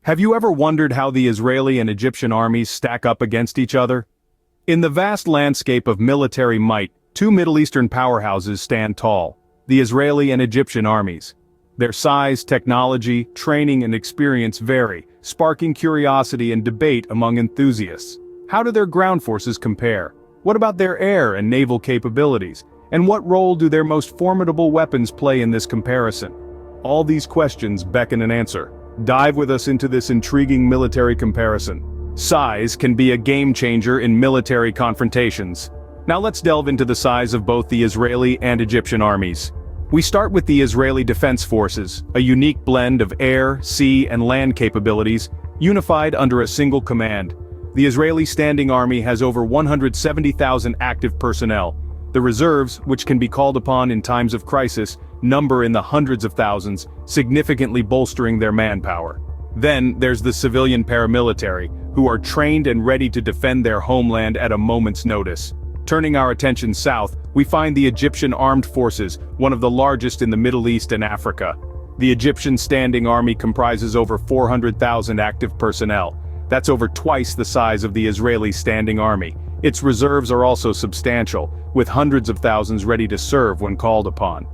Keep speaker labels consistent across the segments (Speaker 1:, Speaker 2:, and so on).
Speaker 1: Have you ever wondered how the Israeli and Egyptian armies stack up against each other? In the vast landscape of military might, two Middle Eastern powerhouses stand tall: the Israeli and Egyptian armies. Their size, technology, training and experience vary, sparking curiosity and debate among enthusiasts. How do their ground forces compare? What about their air and naval capabilities? And what role do their most formidable weapons play in this comparison? All these questions beckon an answer. Dive with us into this intriguing military comparison. Size can be a game-changer in military confrontations. Now let's delve into the size of both the Israeli and Egyptian armies. We start with the Israeli Defense Forces, a unique blend of air, sea, and land capabilities, unified under a single command. The Israeli Standing Army has over 170,000 active personnel. The reserves, which can be called upon in times of crisis, number in the hundreds of thousands, significantly bolstering their manpower. Then there's the civilian paramilitary, who are trained and ready to defend their homeland at a moment's notice. Turning our attention south, we find the Egyptian Armed Forces, one of the largest in the Middle East and Africa. The Egyptian Standing Army comprises over 400,000 active personnel. That's over twice the size of the Israeli Standing Army. Its reserves are also substantial, with hundreds of thousands ready to serve when called upon.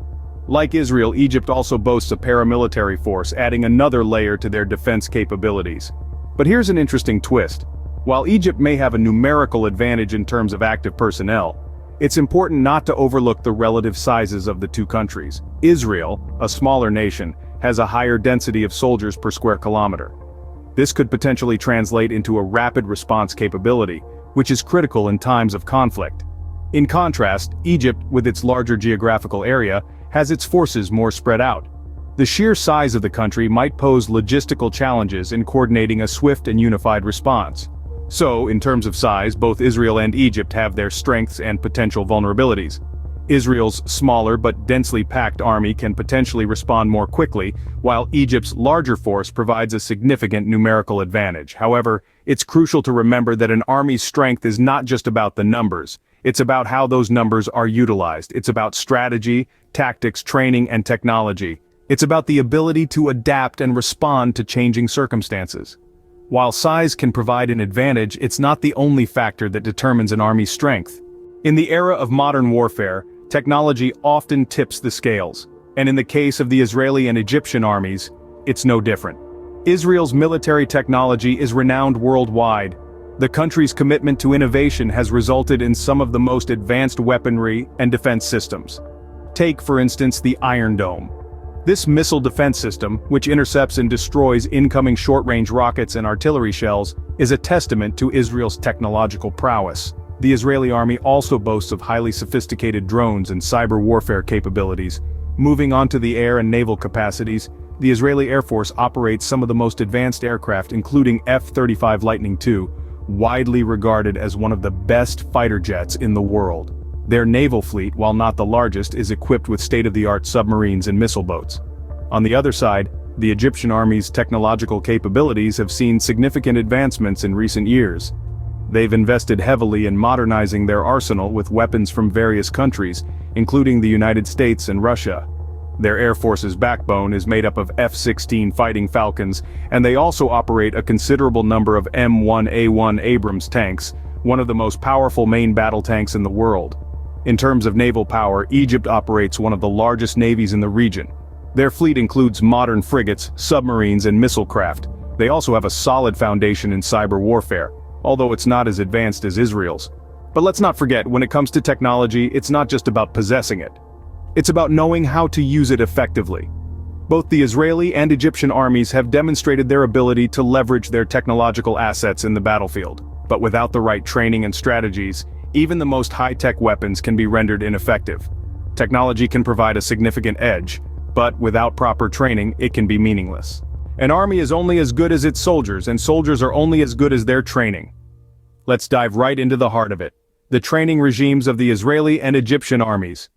Speaker 1: Like Israel, Egypt also boasts a paramilitary force, adding another layer to their defense capabilities. But here's an interesting twist. While Egypt may have a numerical advantage in terms of active personnel, it's important not to overlook the relative sizes of the two countries. Israel, a smaller nation, has a higher density of soldiers per square kilometer. This could potentially translate into a rapid response capability, which is critical in times of conflict. In contrast, Egypt, with its larger geographical area, has its forces more spread out. The sheer size of the country might pose logistical challenges in coordinating a swift and unified response. So, in terms of size, both Israel and Egypt have their strengths and potential vulnerabilities. Israel's smaller but densely packed army can potentially respond more quickly, while Egypt's larger force provides a significant numerical advantage. However, it's crucial to remember that an army's strength is not just about the numbers. It's about how those numbers are utilized. It's about strategy, tactics, training, and technology. It's about the ability to adapt and respond to changing circumstances. While size can provide an advantage, it's not the only factor that determines an army's strength. In the era of modern warfare, technology often tips the scales, and in the case of the Israeli and Egyptian armies, it's no different. Israel's military technology is renowned worldwide. The country's commitment to innovation has resulted in some of the most advanced weaponry and defense systems. Take, for instance, the Iron Dome. This missile defense system, which intercepts and destroys incoming short-range rockets and artillery shells, is a testament to Israel's technological prowess. The Israeli army also boasts of highly sophisticated drones and cyber warfare capabilities. Moving on to the air and naval capacities, the Israeli Air Force operates some of the most advanced aircraft, including F-35 Lightning II, widely regarded as one of the best fighter jets in the world. Their naval fleet, while not the largest, is equipped with state-of-the-art submarines and missile boats. On the other side, the Egyptian army's technological capabilities have seen significant advancements in recent years. They've invested heavily in modernizing their arsenal with weapons from various countries, including the United States and Russia. Their Air Force's backbone is made up of F-16 Fighting Falcons, and they also operate a considerable number of M1A1 Abrams tanks, one of the most powerful main battle tanks in the world. In terms of naval power, Egypt operates one of the largest navies in the region. Their fleet includes modern frigates, submarines, and missile craft. They also have a solid foundation in cyber warfare, although it's not as advanced as Israel's. But let's not forget, when it comes to technology, it's not just about possessing it. It's about knowing how to use it effectively. Both the Israeli and Egyptian armies have demonstrated their ability to leverage their technological assets in the battlefield. But without the right training and strategies, even the most high-tech weapons can be rendered ineffective. Technology can provide a significant edge, but without proper training, it can be meaningless. An army is only as good as its soldiers, and soldiers are only as good as their training. Let's dive right into the heart of it: the training regimes of the Israeli and Egyptian armies.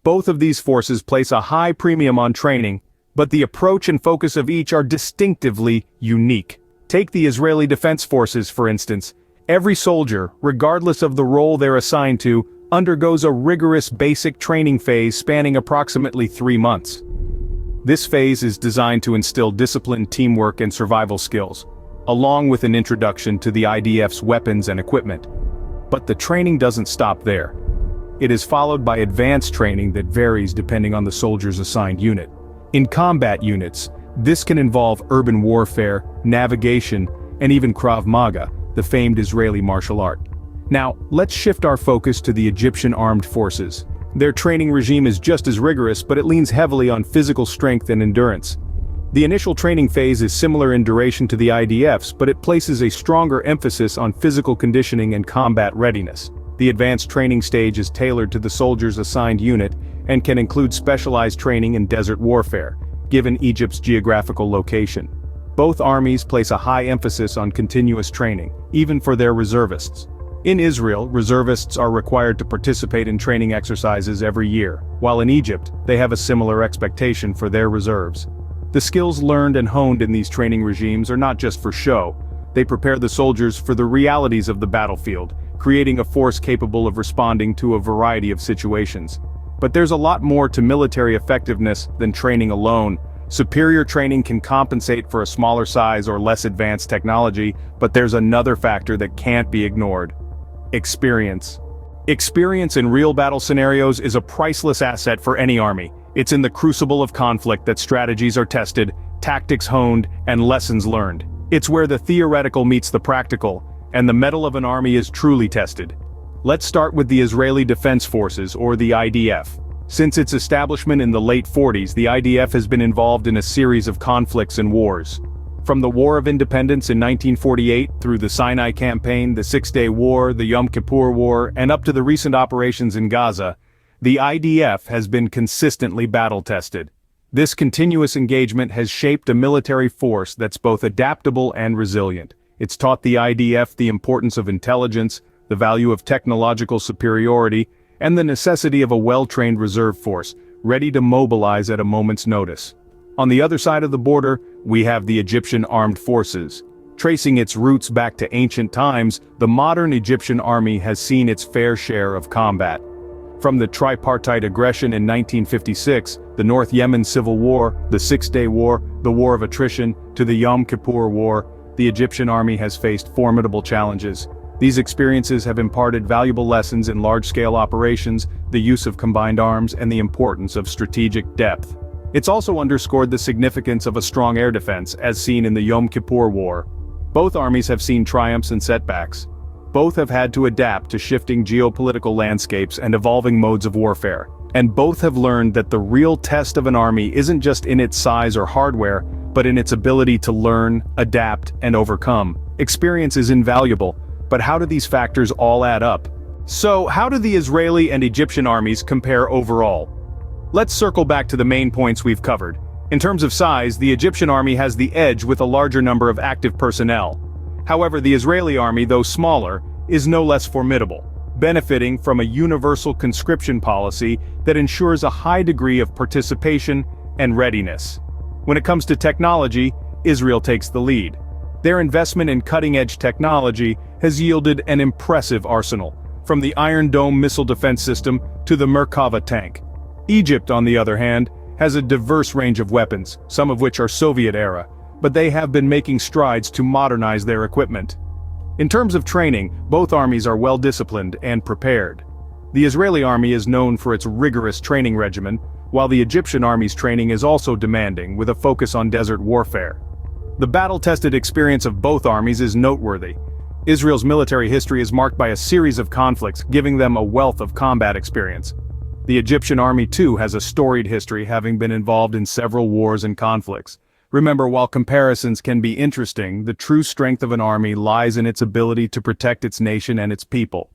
Speaker 1: Both of these forces place a high premium on training, but the approach and focus of each are distinctively unique. Take the Israeli Defense Forces, for instance. Every soldier, regardless of the role they're assigned to, undergoes a rigorous basic training phase spanning approximately 3 months. This phase is designed to instill discipline, teamwork, and survival skills, along with an introduction to the IDF's weapons and equipment. But the training doesn't stop there. It is followed by advanced training that varies depending on the soldier's assigned unit. In combat units, this can involve urban warfare, navigation, and even Krav Maga, the famed Israeli martial art. Now, let's shift our focus to the Egyptian armed forces. Their training regime is just as rigorous, but it leans heavily on physical strength and endurance. The initial training phase is similar in duration to the IDF's, but it places a stronger emphasis on physical conditioning and combat readiness. The advanced training stage is tailored to the soldier's assigned unit and can include specialized training in desert warfare, given Egypt's geographical location. Both armies place a high emphasis on continuous training, even for their reservists. In Israel, reservists are required to participate in training exercises every year, while in Egypt, they have a similar expectation for their reserves. The skills learned and honed in these training regimes are not just for show. They prepare the soldiers for the realities of the battlefield, creating a force capable of responding to a variety of situations. But there's a lot more to military effectiveness than training alone. Superior training can compensate for a smaller size or less advanced technology, but there's another factor that can't be ignored. Experience. Experience in real battle scenarios is a priceless asset for any army. It's in the crucible of conflict that strategies are tested, tactics honed, and lessons learned. It's where the theoretical meets the practical, and the mettle of an army is truly tested. Let's start with the Israeli Defense Forces, or the IDF. Since its establishment in the late 40s, the IDF has been involved in a series of conflicts and wars. From the War of Independence in 1948 through the Sinai Campaign, the Six-Day War, the Yom Kippur War, and up to the recent operations in Gaza, the IDF has been consistently battle-tested. This continuous engagement has shaped a military force that's both adaptable and resilient. It's taught the IDF the importance of intelligence, the value of technological superiority, and the necessity of a well-trained reserve force, ready to mobilize at a moment's notice. On the other side of the border, we have the Egyptian armed forces. Tracing its roots back to ancient times, the modern Egyptian army has seen its fair share of combat. From the tripartite aggression in 1956, the North Yemen Civil War, the Six-Day War, the War of Attrition, to the Yom Kippur War, the Egyptian army has faced formidable challenges. These experiences have imparted valuable lessons in large-scale operations, the use of combined arms, and the importance of strategic depth. It's also underscored the significance of a strong air defense, as seen in the Yom Kippur War. Both armies have seen triumphs and setbacks. Both have had to adapt to shifting geopolitical landscapes and evolving modes of warfare. And both have learned that the real test of an army isn't just in its size or hardware, but in its ability to learn, adapt, and overcome. Experience is invaluable, but how do these factors all add up? So, how do the Israeli and Egyptian armies compare overall? Let's circle back to the main points we've covered. In terms of size, the Egyptian army has the edge with a larger number of active personnel. However, the Israeli army, though smaller, is no less formidable, benefiting from a universal conscription policy that ensures a high degree of participation and readiness. When it comes to technology, Israel takes the lead. Their investment in cutting-edge technology has yielded an impressive arsenal, from the Iron Dome missile defense system to the Merkava tank. Egypt, on the other hand, has a diverse range of weapons, some of which are Soviet-era, but they have been making strides to modernize their equipment. In terms of training, both armies are well-disciplined and prepared. The Israeli army is known for its rigorous training regimen, while the Egyptian army's training is also demanding, with a focus on desert warfare. The battle-tested experience of both armies is noteworthy. Israel's military history is marked by a series of conflicts, giving them a wealth of combat experience. The Egyptian army too has a storied history, having been involved in several wars and conflicts. Remember, while comparisons can be interesting, the true strength of an army lies in its ability to protect its nation and its people.